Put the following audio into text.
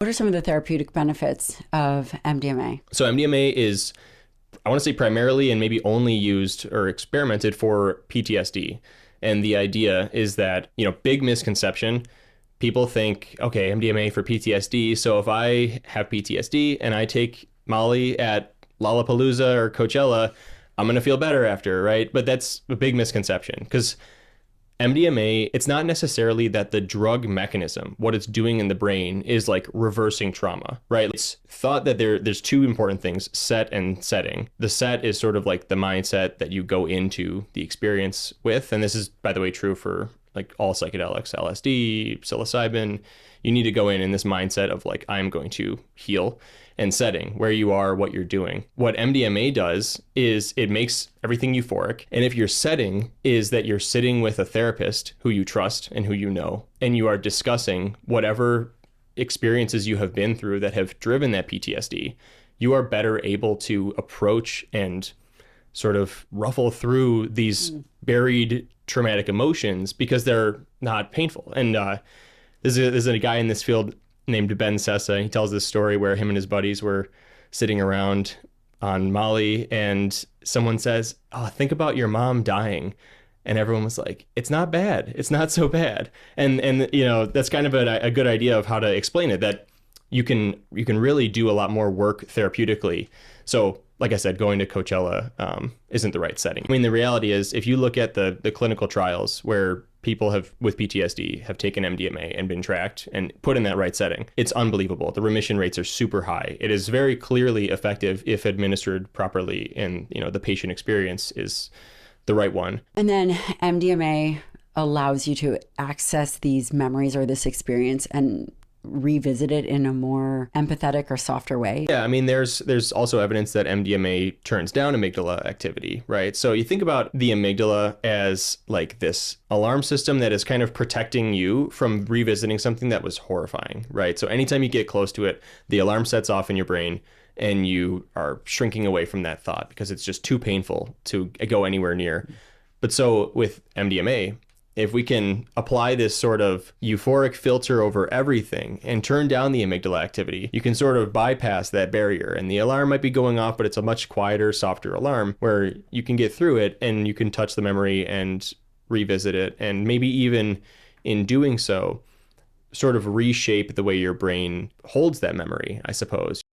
What are some of the therapeutic benefits of MDMA? So MDMA is, I want to say, primarily and maybe only used or experimented for PTSD. And the idea is that, big misconception. People think, okay, MDMA for PTSD. So if I have PTSD and I take Molly at Lollapalooza or Coachella, I'm going to feel better after, right? But that's a big misconception because MDMA, it's not necessarily that the drug mechanism, what it's doing in the brain is like reversing trauma, right? It's thought that there's two important things, set and setting. The set is sort of like the mindset that you go into the experience with. And this is, by the way, true for like all psychedelics, LSD, psilocybin. You need to go in this mindset of like, I'm going to heal. And setting, where you are, what you're doing. What MDMA does is it makes everything euphoric. And if your setting is that you're sitting with a therapist who you trust and who you know, and you are discussing whatever experiences you have been through that have driven that PTSD, you are better able to approach and sort of ruffle through these buried traumatic emotions because they're not painful. And there's a guy in this field named Ben Sessa. He tells this story where him and his buddies were sitting around on Molly and someone says, "Oh, think about your mom dying." And everyone was like, "It's not bad. It's not so bad." And that's kind of a good idea of how to explain it, that you can really do a lot more work therapeutically. So like I said, going to Coachella isn't the right setting. I mean, the reality is if you look at the clinical trials where people with PTSD have taken MDMA and been tracked and put in that right setting, it's unbelievable. The remission rates are super high. It is very clearly effective if administered properly, and the patient experience is the right one. And then MDMA allows you to access these memories or this experience and revisit it in a more empathetic or softer way. Yeah, I mean, there's also evidence that MDMA turns down amygdala activity, right? So you think about the amygdala as like this alarm system that is kind of protecting you from revisiting something that was horrifying, right? So anytime you get close to it, the alarm sets off in your brain and you are shrinking away from that thought because it's just too painful to go anywhere near. But so with MDMA, if we can apply this sort of euphoric filter over everything and turn down the amygdala activity, you can sort of bypass that barrier. And the alarm might be going off, but it's a much quieter, softer alarm where you can get through it and you can touch the memory and revisit it. And maybe even in doing so, sort of reshape the way your brain holds that memory, I suppose.